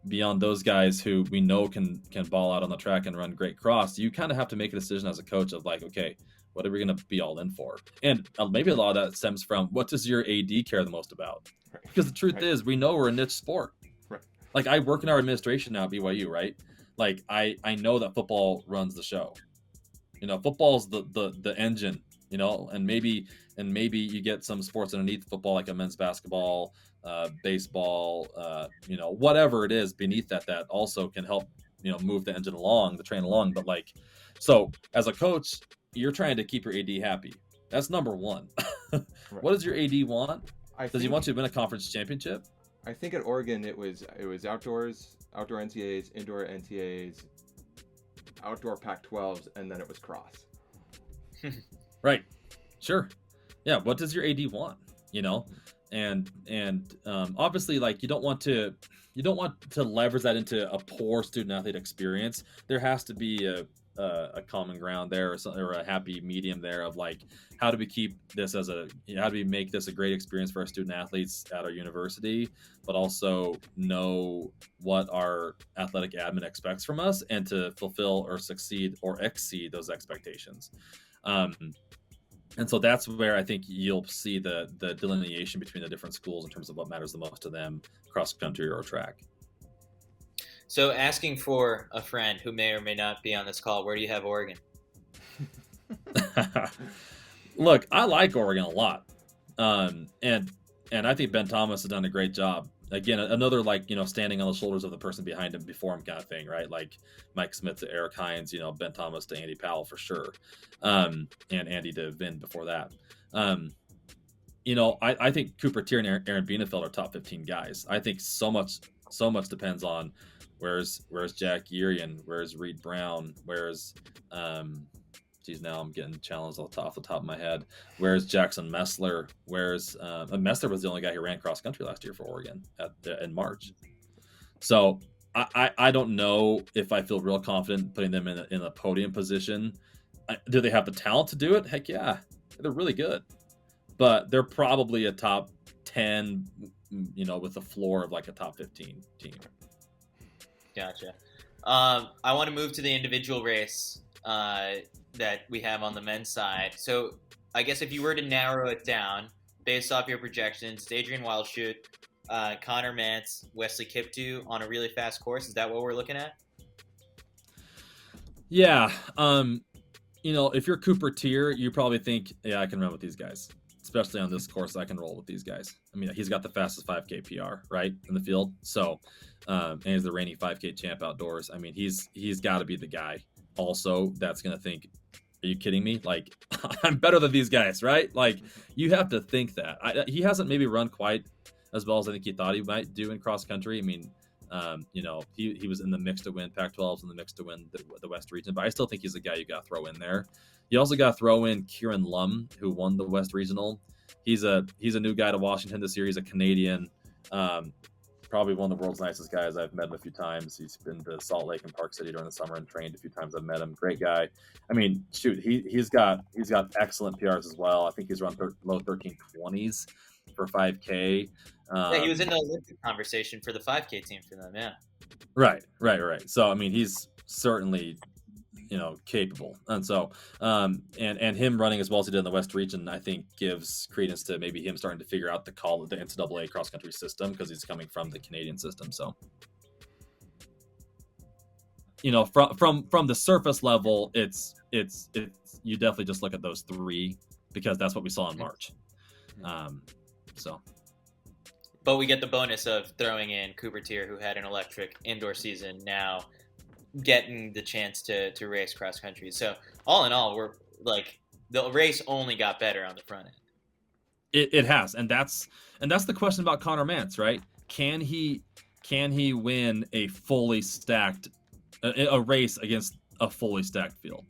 beyond those guys who we know can ball out on the track and run great cross, you kind of have to make a decision as a coach of like, okay, what are we going to be all in for? And maybe a lot of that stems from, what does your AD care the most about? Right. Because the truth is, we know we're a niche sport. Right. Like, I work in our administration now at BYU, right? Like, I know that football runs the show. Football's the engine, and maybe you get some sports underneath football, like a men's basketball, baseball, whatever it is beneath that also can help, move the engine along, the train along. But like, so as a coach, you're trying to keep your AD happy. That's number one. Right. What does your AD want? Does he want you to win a conference championship? I think at Oregon it was outdoors, outdoor NCAAs, indoor NCAAs, outdoor Pac-12s, and then it was cross. Right. Sure. Yeah. What does your AD want? And obviously, like, you don't want to leverage that into a poor student athlete experience. There has to be a common ground there, or a happy medium there of like, how do we keep this how do we make this a great experience for our student athletes at our university, but also know what our athletic admin expects from us, and to fulfill or succeed or exceed those expectations. And so that's where I think you'll see the delineation between the different schools in terms of what matters the most to them, cross country or track. So, asking for a friend who may or may not be on this call, where do you have Oregon? Look, I like Oregon a lot, and I think Ben Thomas has done a great job. Again, another, like, standing on the shoulders of the person behind him before him kind of thing, right? Like Mike Smith to Eric Hines, Ben Thomas to Andy Powell for sure, and Andy to Vin before that. I think Cooper Teare and Aaron Bienenfeld are top 15 guys. I think so much depends on where's Jack Urian, where's Reed Brown, where's now I'm getting challenged off the top of my head. Where's Jackson Messler? Where's Messler was the only guy who ran cross country last year for Oregon in March. So I don't know if I feel real confident putting them in a podium position. Do they have the talent to do it? Heck yeah, they're really good, but they're probably a top 10, with a floor of like a top 15 team. Gotcha. I want to move to the individual race that we have on the men's side. So I guess if you were to narrow it down based off your projections, it's Adriaan Wildschutt, Connor Mantz, Wesley Kiptoo on a really fast course. Is that what we're looking at? Yeah. If you're Cooper Teare, you probably think, yeah, I can run with these guys. especially on this course, I can roll with these guys. I mean, he's got the fastest 5K PR, right, in the field. So, and he's the reigning 5K champ outdoors. I mean, he's got to be the guy also that's going to think, are you kidding me? Like, I'm better than these guys, right? Like, you have to think that. He hasn't maybe run quite as well as I think he thought he might do in cross country. I mean, you know, he was in the mix to win Pac-12s, in the mix to win the West region, but I still think he's a guy you got to throw in there. You also got to throw in Kieran Lum, who won the West Regional. He's a new guy to Washington this year. He's a Canadian, probably one of the world's nicest guys. I've met him a few times. He's been to Salt Lake and Park City during the summer and trained a few times. I've met him. Great guy. I mean, shoot, he's got excellent PRs as well. I think he's around low 1320s for 5K. Yeah, he was in the Olympic conversation for the 5K team for them. Yeah. Right. So I mean, he's certainly, you know, capable, and so and him running as well as he did in the West region, I think gives credence to maybe him starting to figure out the NCAA cross country system, because he's coming from the Canadian system. So, you know, from the surface level, it's you definitely just look at those three because that's what we saw in March. So. But we get the bonus of throwing in Cooper Teare, who had an electric indoor season, now getting the chance to race cross country. So all in all, we're like, the race only got better on the front end. It has, and that's the question about Connor Mantz, right? Can he win a fully stacked a race against a fully stacked field?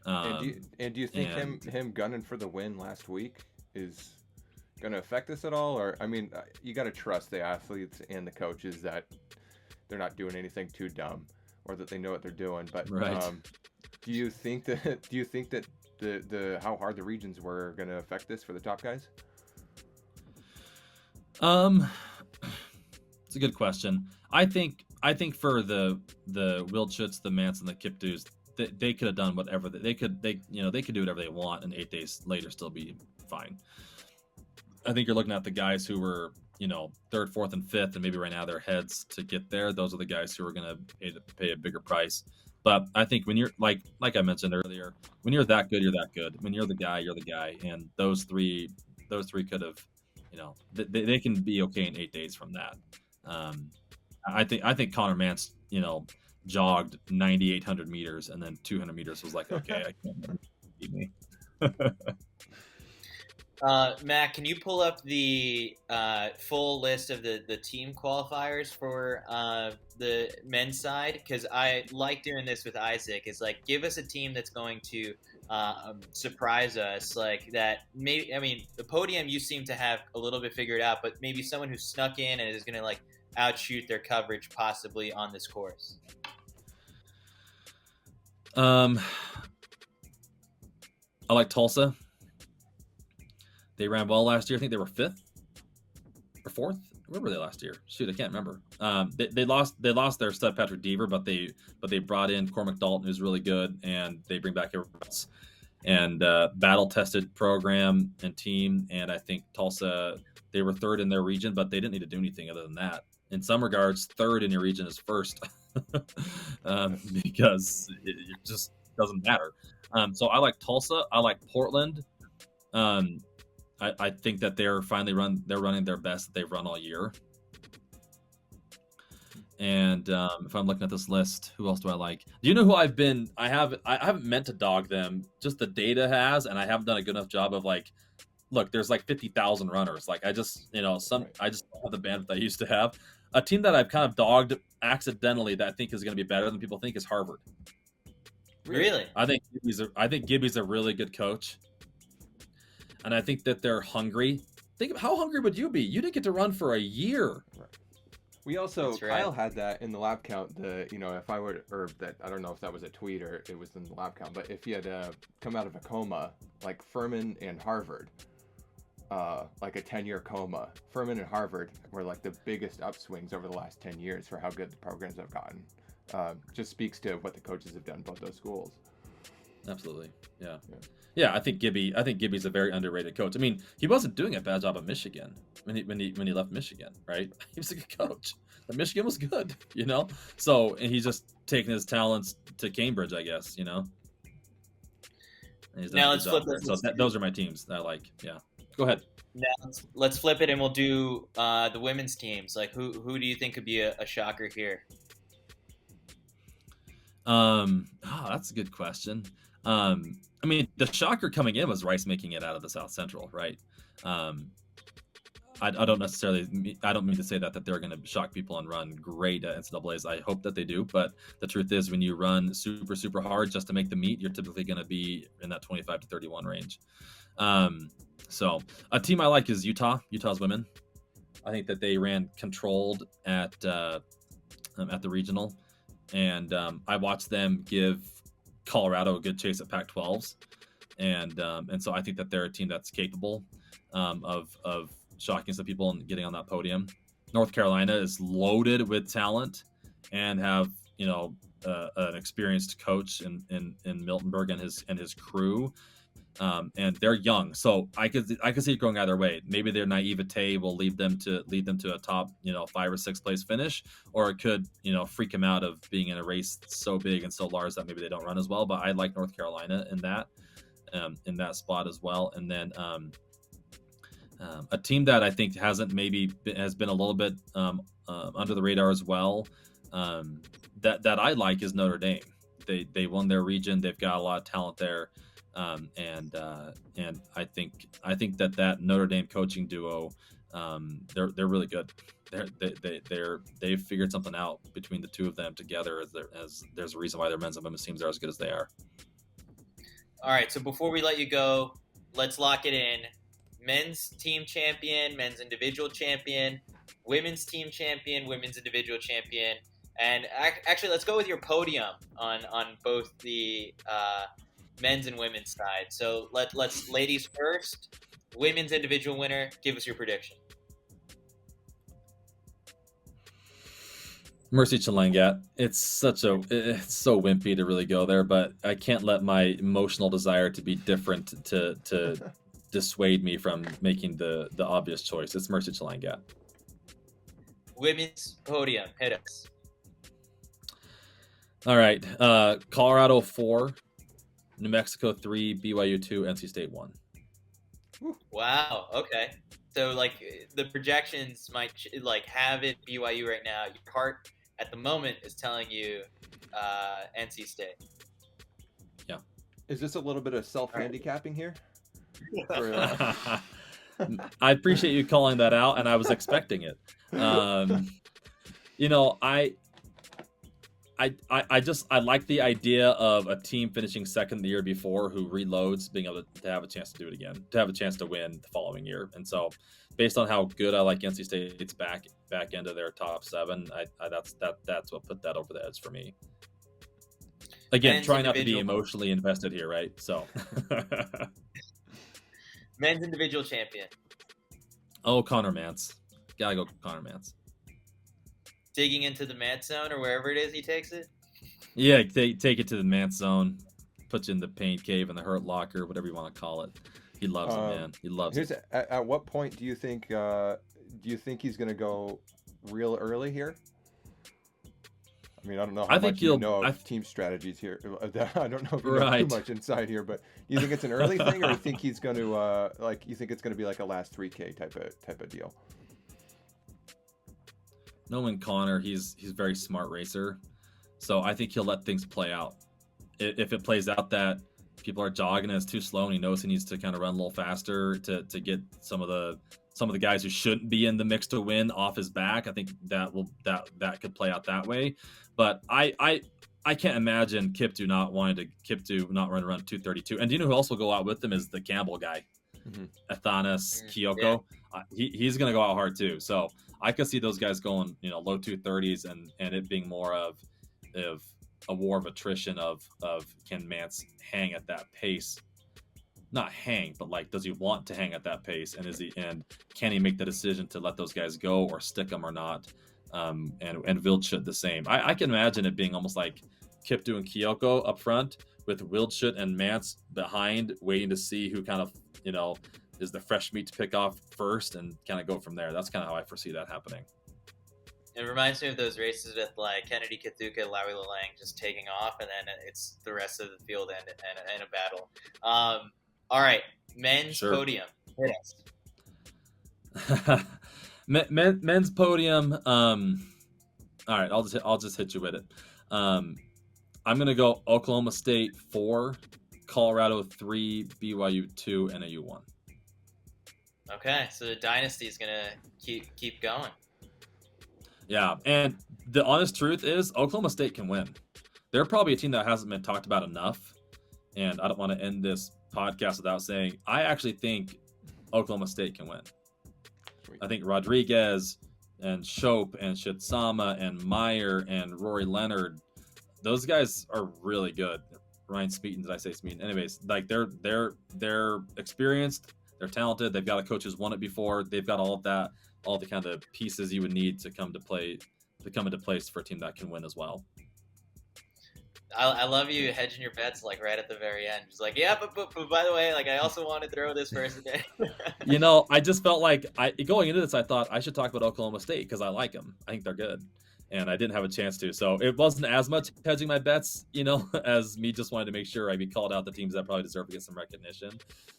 And do you think him gunning for the win last week is going to affect us at all? Or, I mean, you got to trust the athletes and the coaches that they're not doing anything too dumb, or that they know what they're doing. But right. do you think that the how hard the regions were going to affect this for the top guys? It's a good question. I think for the Wildschutts, the Mantz, and the Kiptoos, they could have done whatever they could do whatever they want, and 8 days later still be fine. I think you're looking at the guys who were, you know, 3rd, 4th, and 5th, and maybe ran out of their heads to get there. Those are the guys who are going to pay a bigger price. But I think when you're like I mentioned earlier, when you're that good, you're that good. When you're the guy, you're the guy. And those three could have, you know, they can be okay in 8 days from that. I think Connor Mantz, you know, jogged 9,800 meters, and then 200 meters was like, okay, I can't beat me. Matt, can you pull up the full list of the team qualifiers for the men's side? Because I like doing this with Isaac. Is like, give us a team that's going to surprise us, like that. Maybe, I mean, the podium you seem to have a little bit figured out, but maybe someone who snuck in and is going to like outshoot their coverage possibly on this course. I like Tulsa. They ran well last year. I think they were 5th or 4th. Where were they last year? Shoot, I can't remember. They lost their stud Patrick Deaver, but they brought in Cormac Dalton, who's really good, and they bring back everyone else. And battle tested program and team. And I think Tulsa, they were 3rd in their region, but they didn't need to do anything other than that. In some regards, 3rd in your region is 1st because it just doesn't matter. So I like Tulsa. I like Portland. I think that they're running their best that they've run all year. And if I'm looking at this list, who else do I like? Do you know who I haven't meant to dog them. Just the data has, and I haven't done a good enough job of like, look, there's like 50,000 runners. Like I just don't have the bandwidth I used to have. A team that I've kind of dogged accidentally that I think is going to be better than people think is Harvard. Really? I think Gibby's a really good coach. And I think that they're hungry. Think of how hungry would you be? You didn't get to run for a year. Right. We also, Kyle had that in the lab count. If I were, or that, I don't know if that was a tweet or it was in the lab count, but if he had come out of a coma, like Furman and Harvard, like a 10-year coma, Furman and Harvard were like the biggest upswings over the last 10 years for how good the programs have gotten. Just speaks to what the coaches have done both those schools. Absolutely. Yeah, I think Gibby's a very underrated coach. I mean, he wasn't doing a bad job at Michigan when he left Michigan, right? He was a good coach. But Michigan was good, you know? So, and he's just taking his talents to Cambridge, I guess, you know? And he's done Now a good let's job flip there. this. So those are my teams that I like. Yeah. Go ahead. Now let's flip it, and we'll do the women's teams. Like, who do you think could be a shocker here? That's a good question. I mean, the shocker coming in was Rice making it out of the South Central, right? I don't mean to say that they're going to shock people and run great at NCAAs. I hope that they do, but the truth is, when you run super hard just to make the meet, you're typically going to be in that 25 to 31 range. So a team I like is Utah's women. I think that they ran controlled at the regional, and I watched them give Colorado a good chase at Pac-12s, and so I think that they're a team that's capable of shocking some people and getting on that podium. North Carolina is loaded with talent and have an experienced coach in Miltenberg and his crew. And they're young, so I could see it going either way. Maybe their naivete will lead them to a top 5 or 6 place finish, or it could freak them out of being in a race so big and so large that maybe they don't run as well. But I like North Carolina in that spot as well. And then a team that I think has been a little bit under the radar as well, that I like is Notre Dame. They won their region. They've got a lot of talent there. And I think that Notre Dame coaching duo, they're really good. They've figured something out between the two of them together. As there's a reason why their men's and women's teams are as good as they are. All right. So before we let you go, let's lock it in. Men's team champion, men's individual champion, women's team champion, women's individual champion, and actually let's go with your podium on both the men's and women's side. So let's ladies first. Women's individual winner. Give us your prediction. Mercy Chelangat. It's so wimpy to really go there, but I can't let my emotional desire to be different to dissuade me from making the obvious choice. It's Mercy Chelangat. Women's podium. Hit us. All right. Colorado 4. New Mexico 3, BYU 2, NC State 1. Wow. Okay. So the projections might have it BYU right now. Your heart at the moment is telling you NC State. Yeah. Is this a little bit of self-handicapping here? I appreciate you calling that out, and I was expecting it. I like the idea of a team finishing second the year before who reloads, being able to have a chance to do it again, to have a chance to win the following year. And so, based on how good I like NC State's back end of their top 7, that's what put that over the edge for me. Again, trying not to be emotionally invested here, right? So, men's individual champion. Oh, Connor Mantz. Gotta go Connor Mantz. Digging into the Mantz zone or wherever it is he takes it? Yeah, take it to the Mantz zone. Puts you in the pain cave and the hurt locker, whatever you want to call it. He loves it, man. He loves it. At what point do you think he's going to go real early here? I mean, I don't know how much you know of team strategies here. I don't know if you know too much inside here, but do you think it's an early thing, or do you think he's going to you think it's going to be like a last 3K type of deal? Knowing Connor, he's a very smart racer, so I think he'll let things play out. If it plays out that people are jogging and it's too slow, and he knows he needs to kind of run a little faster to get some of the guys who shouldn't be in the mix to win off his back, I think that could play out that way. But I can't imagine Kiptoo not run around 232. And do you know who else will go out with him is the Campbell guy, Athanas Kyoko. Yeah. He's going to go out hard too. So I could see those guys going, low 230s and it being more of a war of attrition of can Mantz hang at that pace? Not hang, but does he want to hang at that pace? And can he make the decision to let those guys go or stick them or not? And Wildschutt the same. I can imagine it being almost like Kiptoo and Kyoko up front with Wildschutt and Mantz behind, waiting to see who kind of, is the fresh meat to pick off first and kind of go from there. That's kind of how I foresee that happening. It reminds me of those races with like Kennedy Katuka, Larry Lalang just taking off, and then it's the rest of the field and a battle. All right, men's podium. Hit us. Men's podium. All right, I'll just hit you with it. I'm gonna go Oklahoma State 4, Colorado 3, BYU 2, NAU 1. Okay, so the dynasty is gonna keep going. Yeah, and the honest truth is Oklahoma State can win. They're probably a team that hasn't been talked about enough, and I don't want to end this podcast without saying I actually think Oklahoma State can win. Sweet. I think Rodriguez and Shope and Shitsama and Meyer and Rory Leonard, those guys are really good. Ryan Smeaton, did I say Smeaton? Anyways, like they're experienced, they're talented, they've got a coach who's won it before, they've got all of that, all the kind of pieces you would need to come into place for a team that can win as well. I love you hedging your bets like right at the very end. Just like, yeah, but by the way, like I also want to throw this person in. I just felt like going into this, I thought I should talk about Oklahoma State because I like them. I think they're good, and I didn't have a chance to. So it wasn't as much hedging my bets, as me just wanted to make sure I called out the teams that probably deserve to get some recognition.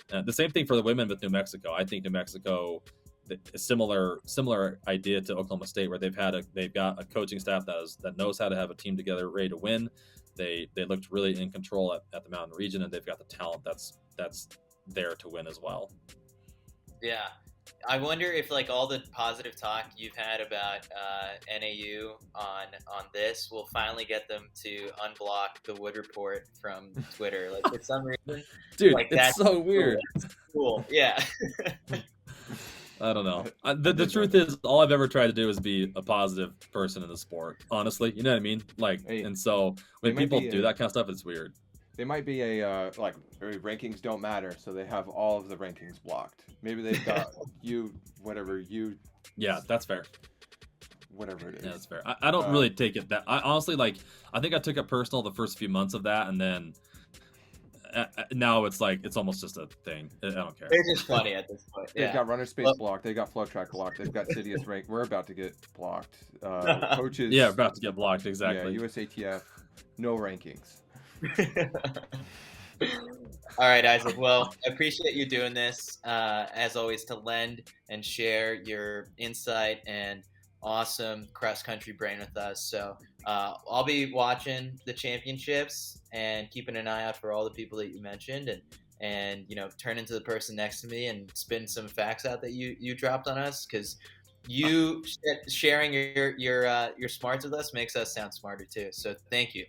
The same thing for the women with New Mexico. I think New Mexico, a similar idea to Oklahoma State, where they've got a coaching staff that knows how to have a team together ready to win. They looked really in control at the Mountain Region, and they've got the talent that's there to win as well. Yeah, I wonder if like all the positive talk you've had about NAU on this will finally get them to unblock the Wood Report from Twitter. Like for some reason, dude, like, it's so weird. That's cool, yeah. I don't know. The truth is, all I've ever tried to do is be a positive person in the sport. Honestly, you know what I mean? Like, hey, and so when people do that kind of stuff, it's weird. They might be rankings don't matter, so they have all of the rankings blocked. Maybe they've got Yeah, that's fair. Whatever it is. Yeah, that's fair. I don't really take it that. I honestly I think I took it personal the first few months of that, and then. Now it's almost just a thing. I don't care. It's just funny at this point. They've got runner space blocked. They got flow track blocked. They've got CITIUS rank. We're about to get blocked. Coaches. Yeah, about to get blocked. Exactly. Yeah, USATF. No rankings. All right, Isaac. Well, I appreciate you doing this. As always, to lend and share your insight and awesome cross-country brain with us. So I'll be watching the championships and keeping an eye out for all the people that you mentioned, and turn into the person next to me and spin some facts out that you dropped on us, because you sharing your smarts with us makes us sound smarter too. So thank you.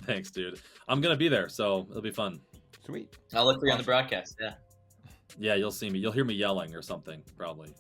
Thanks, dude. I'm gonna be there, so it'll be fun. Sweet. I'll look for you on the broadcast. Yeah, you'll see me. You'll hear me yelling or something, probably.